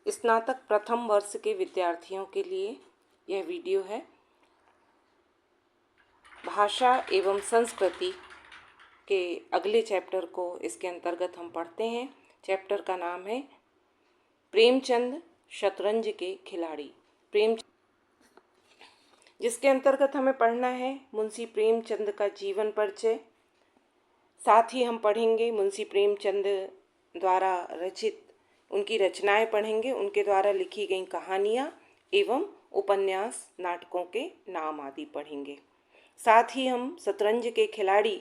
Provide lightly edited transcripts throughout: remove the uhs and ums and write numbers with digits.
स्नातक प्रथम वर्ष के विद्यार्थियों के लिए यह वीडियो है। भाषा एवं संस्कृति के अगले चैप्टर को इसके अंतर्गत हम पढ़ते हैं। चैप्टर का नाम है प्रेमचंद शतरंज के खिलाड़ी। जिसके अंतर्गत हमें पढ़ना है मुंशी प्रेमचंद का जीवन परिचय। साथ ही हम पढ़ेंगे मुंशी प्रेमचंद द्वारा रचित उनकी रचनाएं पढ़ेंगे, उनके द्वारा लिखी गई कहानियाँ एवं उपन्यास, नाटकों के नाम आदि पढ़ेंगे। साथ ही हम शतरंज के खिलाड़ी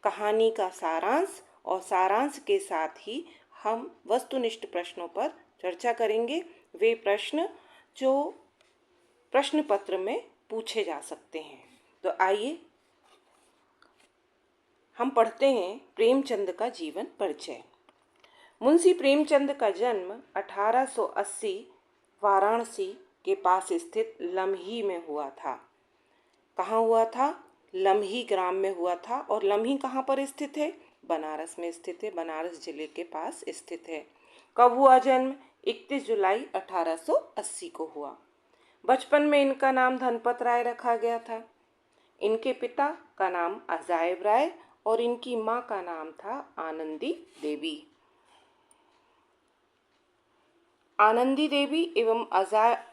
कहानी का सारांश और सारांश के साथ ही हम वस्तुनिष्ठ प्रश्नों पर चर्चा करेंगे। वे प्रश्न जो प्रश्न पत्र में पूछे जा सकते हैं। तो आइए हम पढ़ते हैं प्रेमचंद का जीवन परिचय। मुंशी प्रेमचंद का जन्म 1880 वाराणसी के पास स्थित लम्ही में हुआ था। कहाँ हुआ था? लम्ही ग्राम में हुआ था। और लम्ही कहाँ पर स्थित है? बनारस में स्थित है। बनारस जिले के पास स्थित है। कब हुआ जन्म? 31 जुलाई 1880 को हुआ। बचपन में इनका नाम धनपत राय रखा गया था। इनके पिता का नाम अजायब राय और इनकी माँ का नाम था आनंदी देवी। आनंदी देवी एवं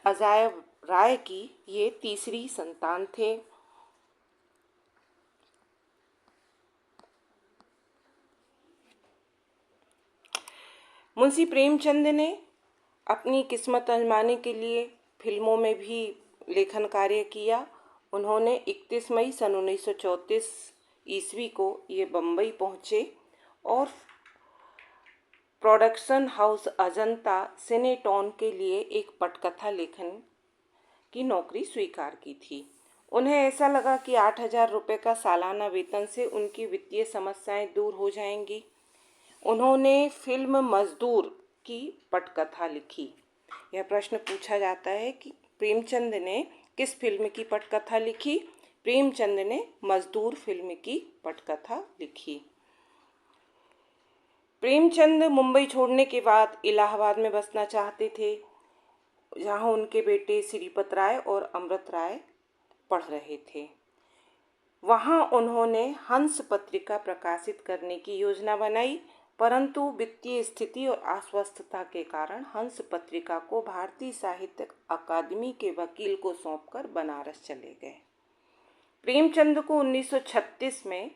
अजायब राय की ये तीसरी संतान थे। मुंशी प्रेमचंद ने अपनी किस्मत आजमाने के लिए फिल्मों में भी लेखन कार्य किया। उन्होंने 31 मई सन 1934 ईस्वी को ये बम्बई पहुँचे और प्रोडक्शन हाउस अजंता सिनेटॉन के लिए एक पटकथा लेखन की नौकरी स्वीकार की थी। उन्हें ऐसा लगा कि 8,000 रुपये का सालाना वेतन से उनकी वित्तीय समस्याएं दूर हो जाएंगी। उन्होंने फिल्म मजदूर की पटकथा लिखी। यह प्रश्न पूछा जाता है कि प्रेमचंद ने किस फिल्म की पटकथा लिखी? प्रेमचंद ने मजदूर फिल्म की पटकथा लिखी। प्रेमचंद मुंबई छोड़ने के बाद इलाहाबाद में बसना चाहते थे, जहां उनके बेटे श्रीपत राय और अमृत राय पढ़ रहे थे। वहां उन्होंने हंस पत्रिका प्रकाशित करने की योजना बनाई, परंतु वित्तीय स्थिति और अस्वस्थता के कारण हंस पत्रिका को भारतीय साहित्य अकादमी के वकील को सौंपकर बनारस चले गए। प्रेमचंद को 1936 में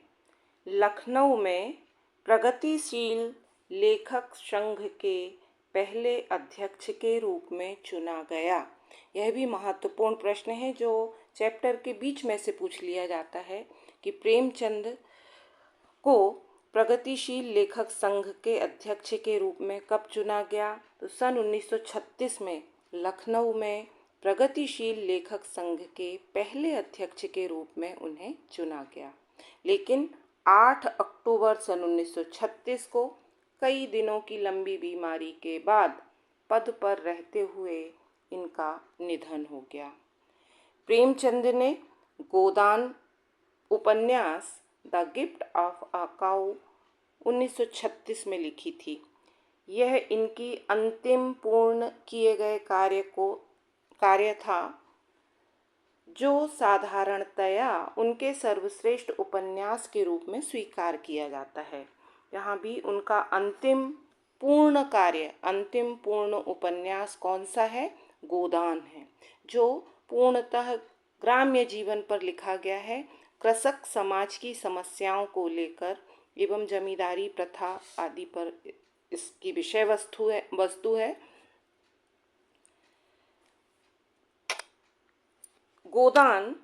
लखनऊ में प्रगतिशील लेखक संघ के पहले अध्यक्ष के रूप में चुना गया। यह भी महत्वपूर्ण प्रश्न है जो चैप्टर के बीच में से पूछ लिया जाता है कि प्रेमचंद को प्रगतिशील लेखक संघ के अध्यक्ष के रूप में कब चुना गया? तो सन 1936 में लखनऊ में प्रगतिशील लेखक संघ के पहले अध्यक्ष के रूप में उन्हें चुना गया। लेकिन 8 अक्टूबर सन 1936 को कई दिनों की लंबी बीमारी के बाद पद पर रहते हुए इनका निधन हो गया। प्रेमचंद ने गोदान उपन्यास the gift of a cow 1936 में लिखी थी। यह इनकी अंतिम पूर्ण किए गए कार्य था, जो साधारणतया उनके सर्वश्रेष्ठ उपन्यास के रूप में स्वीकार किया जाता है। यहाँ भी उनका अंतिम पूर्ण उपन्यास कौन सा है? गोदान है, जो पूर्णतः ग्राम्य जीवन पर लिखा गया है। कृषक समाज की समस्याओं को लेकर एवं जमींदारी प्रथा आदि पर इसकी विषय वस्तु है। गोदान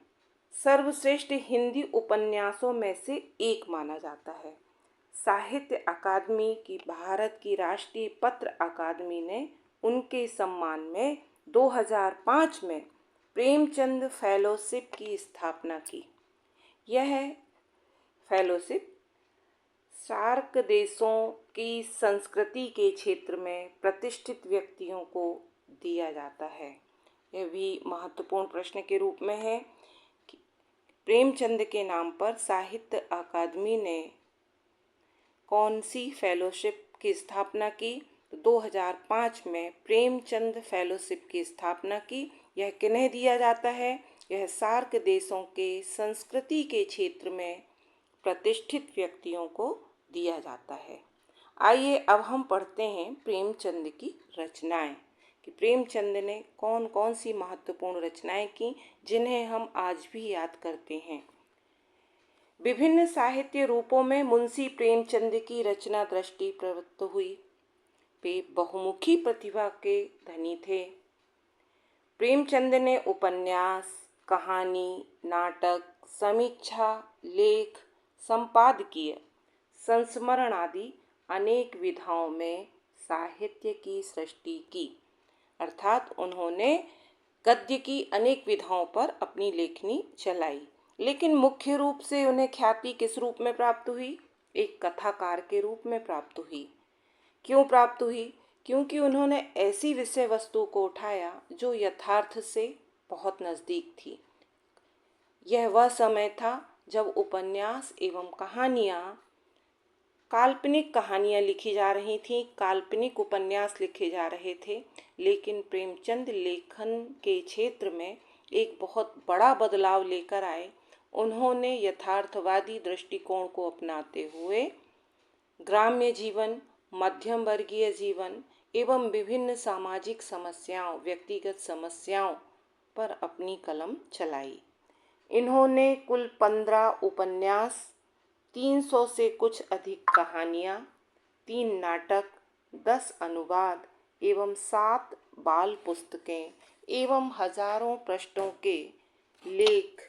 सर्वश्रेष्ठ हिंदी उपन्यासों में से एक माना जाता है। साहित्य अकादमी की भारत की राष्ट्रीय पत्र अकादमी ने उनके सम्मान में 2005 में प्रेमचंद फेलोशिप की स्थापना की। यह फेलोशिप सार्क देशों की संस्कृति के क्षेत्र में प्रतिष्ठित व्यक्तियों को दिया जाता है। यह भी महत्वपूर्ण प्रश्न के रूप में है कि प्रेमचंद के नाम पर साहित्य अकादमी ने कौन सी फेलोशिप की स्थापना की? तो 2005 में प्रेमचंद फेलोशिप की स्थापना की। यह किन्हें दिया जाता है? यह सार्क देशों के संस्कृति के क्षेत्र में प्रतिष्ठित व्यक्तियों को दिया जाता है। आइए अब हम पढ़ते हैं प्रेमचंद की रचनाएं कि प्रेमचंद ने कौन कौन सी महत्वपूर्ण रचनाएं की जिन्हें हम आज भी याद करते हैं। विभिन्न साहित्य रूपों में मुंशी प्रेमचंद की रचना दृष्टि प्रवृत्त हुई। वे बहुमुखी प्रतिभा के धनी थे। प्रेमचंद ने उपन्यास, कहानी, नाटक, समीक्षा, लेख, संपादकीय, संस्मरण आदि अनेक विधाओं में साहित्य की सृष्टि की। अर्थात उन्होंने गद्य की अनेक विधाओं पर अपनी लेखनी चलाई, लेकिन मुख्य रूप से उन्हें ख्याति किस रूप में प्राप्त हुई? एक कथाकार के रूप में प्राप्त हुई। क्यों प्राप्त हुई? क्योंकि उन्होंने ऐसी विषय वस्तु को उठाया जो यथार्थ से बहुत नज़दीक थी। यह वह समय था जब उपन्यास एवं कहानियाँ, काल्पनिक कहानियाँ लिखी जा रही थीं, काल्पनिक उपन्यास लिखे जा रहे थे, लेकिन प्रेमचंद लेखन के क्षेत्र में एक बहुत बड़ा बदलाव लेकर आए। उन्होंने यथार्थवादी दृष्टिकोण को अपनाते हुए ग्राम्य जीवन, मध्यम वर्गीय जीवन एवं विभिन्न सामाजिक समस्याओं, व्यक्तिगत समस्याओं पर अपनी कलम चलाई। इन्होंने कुल 15 उपन्यास, 300 से कुछ अधिक कहानियाँ, 3 नाटक, 10 अनुवाद एवं 7 बाल पुस्तकें एवं हजारों पृष्ठों के लेख,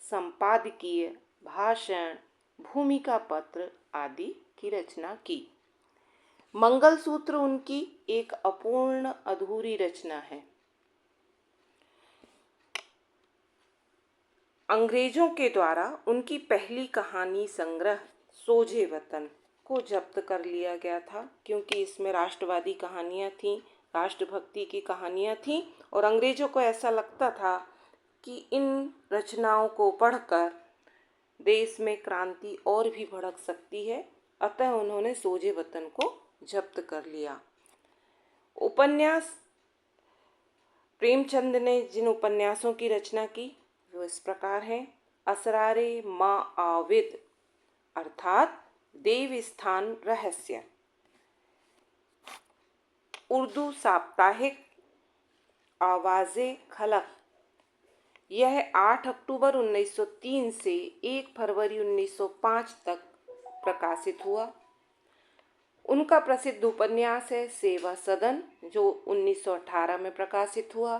संपादकीय, भाषण, भूमिका पत्र आदि की रचना की। मंगलसूत्र उनकी एक अपूर्ण अधूरी रचना है। अंग्रेजों के द्वारा उनकी पहली कहानी संग्रह सोझे वतन को जब्त कर लिया गया था, क्योंकि इसमें राष्ट्रवादी कहानियाँ थीं, राष्ट्रभक्ति की कहानियाँ थीं और अंग्रेजों को ऐसा लगता था कि इन रचनाओं को पढ़कर देश में क्रांति और भी भड़क सकती है। अतः उन्होंने सोझे वतन को जब्त कर लिया। उपन्यास, प्रेमचंद ने जिन उपन्यासों की रचना की वो इस प्रकार हैं। असरारे माँ आविद अर्थात देवस्थान रहस्य, उर्दू साप्ताहिक आवाज़े खलक, यह 8 अक्टूबर 1903 से 1 फरवरी 1905 तक प्रकाशित हुआ। उनका प्रसिद्ध उपन्यास है सेवा सदन, जो 1918 में प्रकाशित हुआ।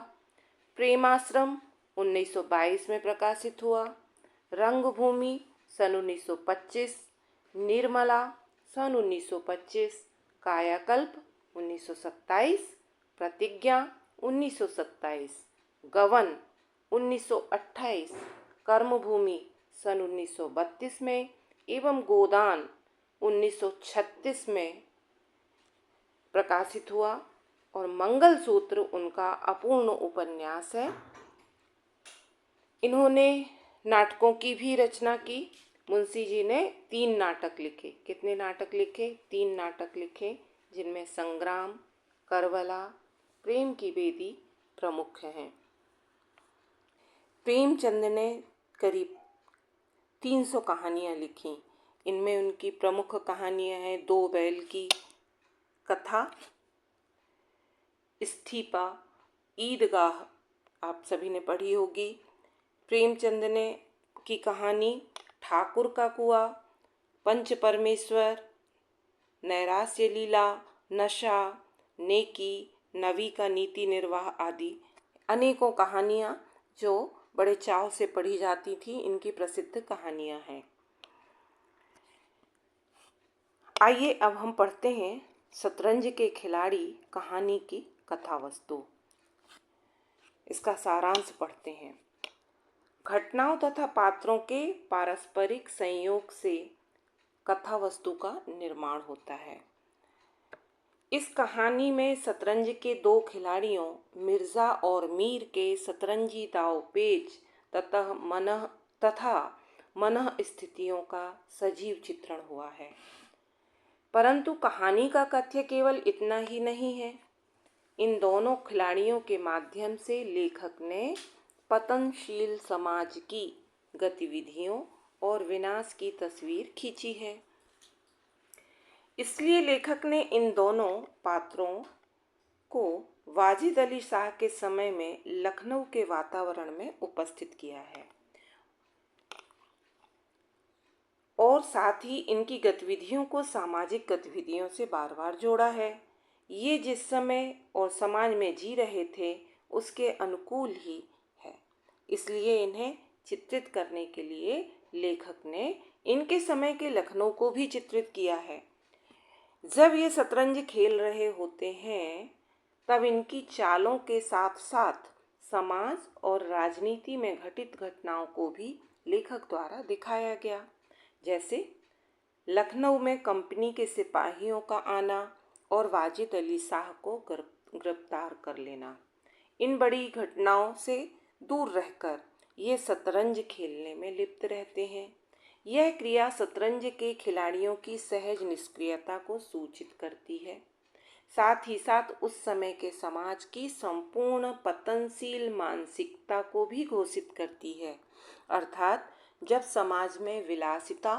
प्रेमाश्रम 1922 में प्रकाशित हुआ। रंगभूमि सन 1925, निर्मला सन 1925, कायाकल्प 1927, प्रतिज्ञा 1927, गवन 1928, कर्मभूमि सन 1932 में एवं गोदान 1936 में प्रकाशित हुआ। और मंगलसूत्र उनका अपूर्ण उपन्यास है। इन्होंने नाटकों की भी रचना की। मुंशी जी ने 3 नाटक लिखे। कितने नाटक लिखे? 3 नाटक लिखे, जिनमें संग्राम, करबला, प्रेम की बेदी प्रमुख हैं। प्रेमचंद ने करीब 300 कहानियाँ लिखी। इनमें उनकी प्रमुख कहानियाँ हैं 2 बैल की कथा, इस्तीफा, ईदगाह, आप सभी ने पढ़ी होगी। प्रेमचंद ने की कहानी ठाकुर का कुआं, पंच परमेश्वर, नैराश्य लीला, नशा, नेकी, नवी का नीति निर्वाह आदि अनेकों कहानियाँ जो बड़े चाव से पढ़ी जाती थी, इनकी प्रसिद्ध कहानियाँ हैं। आइए अब हम पढ़ते हैं शतरंज के खिलाड़ी कहानी की कथा वस्तु। इसका सारांश पढ़ते हैं। घटनाओं तथा पात्रों के पारस्परिक संयोग से कथा वस्तु का निर्माण होता है। इस कहानी में शतरंज के 2 खिलाड़ियों मिर्जा और मीर के शतरंजी दांवपेच तथा मनः स्थितियों का सजीव चित्रण हुआ है। परंतु कहानी का तथ्य केवल इतना ही नहीं है। इन दोनों खिलाड़ियों के माध्यम से लेखक ने पतनशील समाज की गतिविधियों और विनाश की तस्वीर खींची है। इसलिए लेखक ने इन दोनों पात्रों को वाजिद अली शाह के समय में लखनऊ के वातावरण में उपस्थित किया है और साथ ही इनकी गतिविधियों को सामाजिक गतिविधियों से बार बार जोड़ा है। ये जिस समय और समाज में जी रहे थे उसके अनुकूल ही है, इसलिए इन्हें चित्रित करने के लिए लेखक ने इनके समय के लखनऊ को भी चित्रित किया है। जब ये शतरंज खेल रहे होते हैं तब इनकी चालों के साथ साथ समाज और राजनीति में घटित घटनाओं को भी लेखक द्वारा दिखाया गया, जैसे लखनऊ में कंपनी के सिपाहियों का आना और वाजिद अली शाह को गिरफ्तार कर लेना। इन बड़ी घटनाओं से दूर रहकर ये शतरंज खेलने में लिप्त रहते हैं। यह क्रिया शतरंज के खिलाड़ियों की सहज निष्क्रियता को सूचित करती है, साथ ही साथ उस समय के समाज की संपूर्ण पतनशील मानसिकता को भी घोषित करती है। अर्थात जब समाज में विलासिता,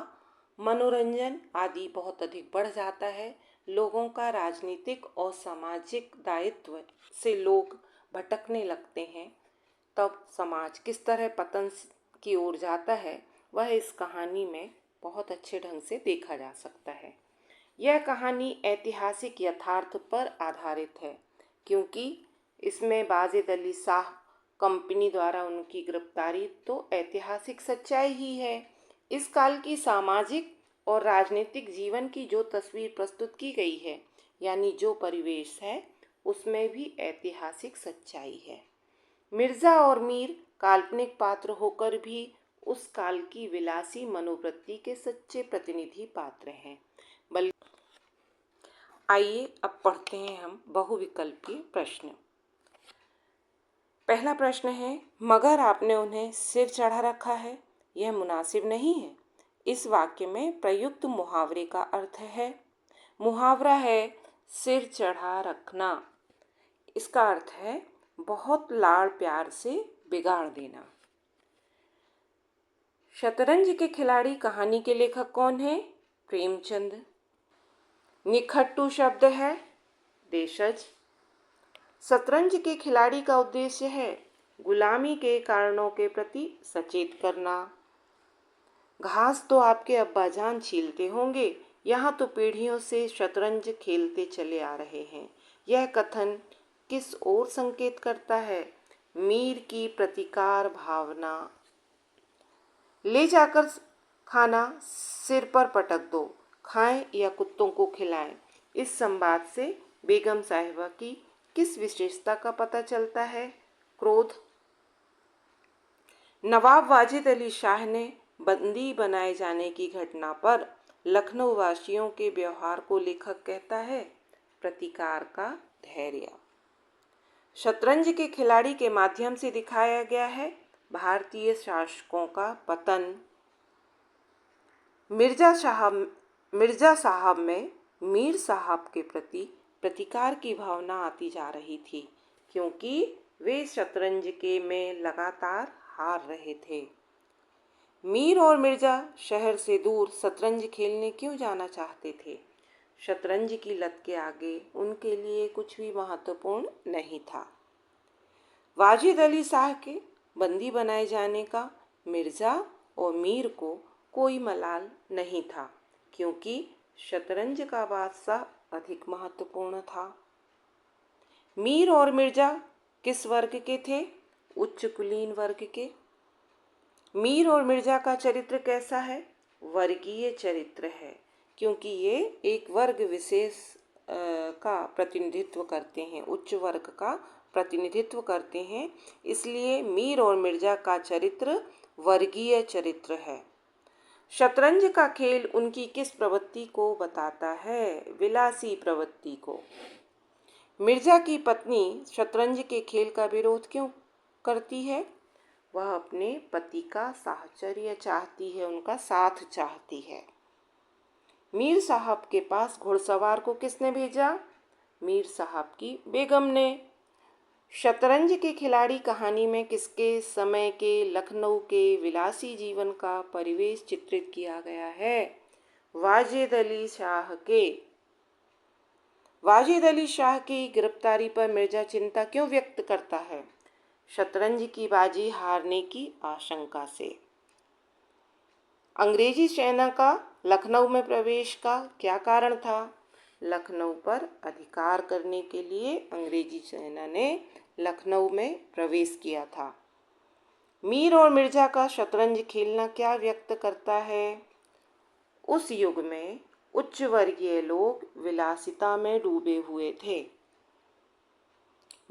मनोरंजन आदि बहुत अधिक बढ़ जाता है, लोगों का राजनीतिक और सामाजिक दायित्व से लोग भटकने लगते हैं, तब समाज किस तरह पतन की ओर जाता है वह इस कहानी में बहुत अच्छे ढंग से देखा जा सकता है। यह कहानी ऐतिहासिक यथार्थ पर आधारित है, क्योंकि इसमें वाजिद अली शाह कंपनी द्वारा उनकी गिरफ्तारी तो ऐतिहासिक सच्चाई ही है। इस काल की सामाजिक और राजनीतिक जीवन की जो तस्वीर प्रस्तुत की गई है, यानी जो परिवेश है, उसमें भी ऐतिहासिक सच्चाई है। मिर्ज़ा और मीर काल्पनिक पात्र होकर भी उस काल की विलासी मनोवृत्ति के सच्चे प्रतिनिधि पात्र हैं। आइए अब पढ़ते हैं हम बहुविकल्पीय प्रश्न। पहला प्रश्न है, मगर आपने उन्हें सिर चढ़ा रखा है, यह मुनासिब नहीं है। इस वाक्य में प्रयुक्त मुहावरे का अर्थ है। मुहावरा है सिर चढ़ा रखना। इसका अर्थ है बहुत लाड़ प्यार से बिगाड़ देना। शतरंज के खिलाड़ी कहानी के लेखक कौन है? प्रेमचंद। निखट्टू शब्द है देशज। शतरंज के खिलाड़ी का उद्देश्य है गुलामी के कारणों के प्रति सचेत करना। घास तो आपके अब्बाजान छीलते होंगे, यहाँ तो पीढ़ियों से शतरंज खेलते चले आ रहे हैं। यह कथन किस ओर संकेत करता है? मीर की प्रतिकार भावना। ले जाकर खाना सिर पर पटक दो, खाएं या कुत्तों को खिलाएं। इस संवाद से बेगम साहिबा की किस विशेषता का पता चलता है? क्रोध। नवाब वाजिद अली शाह ने बंदी बनाए जाने की घटना पर लखनऊ वासियों के व्यवहार को लेखक कहता है प्रतिकार का धैर्य। शतरंज के खिलाड़ी के माध्यम से दिखाया गया है भारतीय शासकों का पतन। मिर्जा साहब में मीर साहब के प्रति प्रतिकार की भावना आती जा रही थी, क्योंकि वे शतरंज के में लगातार हार रहे थे। मीर और मिर्जा शहर से दूर शतरंज खेलने क्यों जाना चाहते थे? शतरंज की लत के आगे उनके लिए कुछ भी महत्वपूर्ण नहीं था। वाजिद अली शाह के बंदी बनाए जाने का मिर्जा और मीर को कोई मलाल नहीं था, क्योंकि शतरंज का बादशाह अधिक महत्वपूर्ण था। मीर और मिर्जा किस वर्ग के थे? उच्च कुलीन वर्ग के। मीर और मिर्जा का चरित्र कैसा है? वर्गीय चरित्र है, क्योंकि ये एक वर्ग विशेष का प्रतिनिधित्व करते हैं, उच्च वर्ग का प्रतिनिधित्व करते हैं। इसलिए मीर और मिर्जा का चरित्र वर्गीय चरित्र है। शतरंज का खेल उनकी किस प्रवृत्ति को बताता है? विलासी प्रवृत्ति को। मिर्जा की पत्नी शतरंज के खेल का विरोध क्यों करती है? वह अपने पति का साहचर्य चाहती है, उनका साथ चाहती है। मीर साहब के पास घुड़सवार को किसने भेजा? मीर साहब की बेगम ने। शतरंज के खिलाड़ी कहानी में किसके समय के लखनऊ के विलासी जीवन का परिवेश चित्रित किया गया है? वाजिद अली शाह के। वाजिद अली शाह की गिरफ्तारी पर मिर्जा चिंता क्यों व्यक्त करता है? शतरंज की बाजी हारने की आशंका से। अंग्रेजी सेना का लखनऊ में प्रवेश का क्या कारण था? लखनऊ पर अधिकार करने के लिए अंग्रेजी सेना ने लखनऊ में प्रवेश किया था। मीर और मिर्जा का शतरंज खेलना क्या व्यक्त करता है? उस युग में उच्च वर्गीय लोग विलासिता में डूबे हुए थे।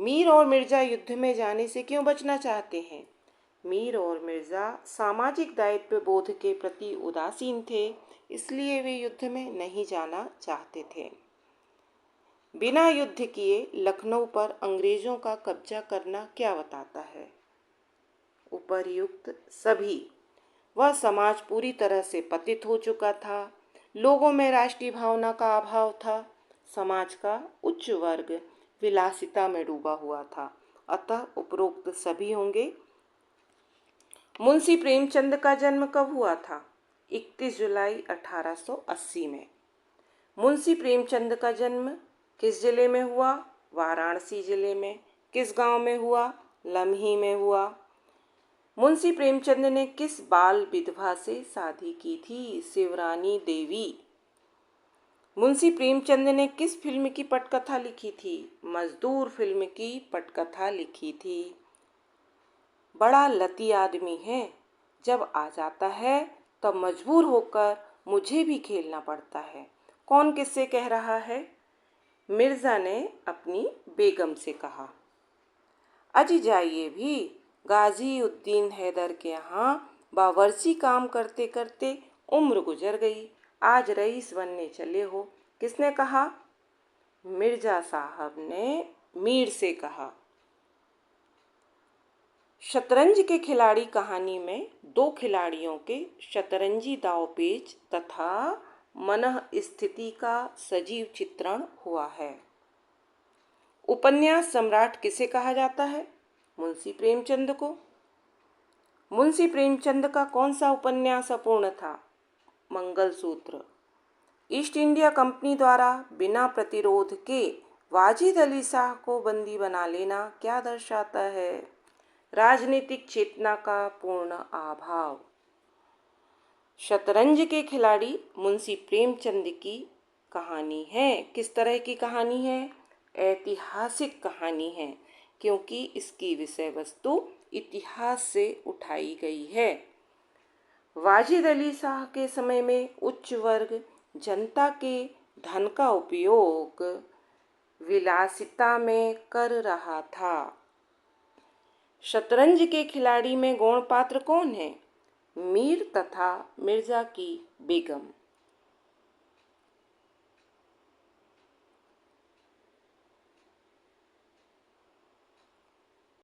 मीर और मिर्जा युद्ध में जाने से क्यों बचना चाहते हैं? मीर और मिर्जा सामाजिक दायित्व बोध के प्रति उदासीन थे, इसलिए वे युद्ध में नहीं जाना चाहते थे। बिना युद्ध किए लखनऊ पर अंग्रेजों का कब्जा करना क्या बताता है? उपर्युक्त सभी। वह समाज पूरी तरह से पतित हो चुका था। लोगों में राष्ट्रीय भावना का अभाव था। समाज का उच्च वर्ग विलासिता में डूबा हुआ था। अतः उपरोक्त सभी होंगे। मुंशी प्रेमचंद का जन्म कब हुआ था? 31 जुलाई 1880 में। मुंशी प्रेमचंद का जन्म किस जिले में हुआ? वाराणसी जिले में। किस गांव में हुआ? लम्ही में हुआ। मुंशी प्रेमचंद ने किस बाल विधवा से शादी की थी? शिवरानी देवी। मुंशी प्रेमचंद ने किस फिल्म की पटकथा लिखी थी? मजदूर फिल्म की पटकथा लिखी थी। बड़ा लती आदमी है, जब आ जाता है तब मजबूर होकर मुझे भी खेलना पड़ता है। कौन किससे कह रहा है? मिर्जा ने अपनी बेगम से कहा। अजी जाइए भी गाजी उद्दीन हैदर के यहाँ बावर्ची काम करते करते उम्र गुजर गई, आज रईस बनने चले हो। किसने कहा? मिर्जा साहब ने मीर से कहा। शतरंज के खिलाड़ी कहानी में दो खिलाड़ियों के शतरंजी दांवपेच तथा मनः स्थिति का सजीव चित्रण हुआ है। उपन्यास सम्राट किसे कहा जाता है? मुंशी प्रेमचंद को। मुंशी प्रेमचंद का कौन सा उपन्यास अपूर्ण था? मंगलसूत्र। ईस्ट इंडिया कंपनी द्वारा बिना प्रतिरोध के वाजिद अली शाह को बंदी बना लेना क्या दर्शाता है? राजनीतिक चेतना का पूर्ण अभाव। शतरंज के खिलाड़ी मुंशी प्रेमचंद की कहानी है। किस तरह की कहानी है? ऐतिहासिक कहानी है, क्योंकि इसकी विषय वस्तु इतिहास से उठाई गई है। वाजिद अली शाह के समय में उच्च वर्ग जनता के धन का उपयोग विलासिता में कर रहा था। शतरंज के खिलाड़ी में गौण पात्र कौन है? मीर तथा मिर्जा की बेगम।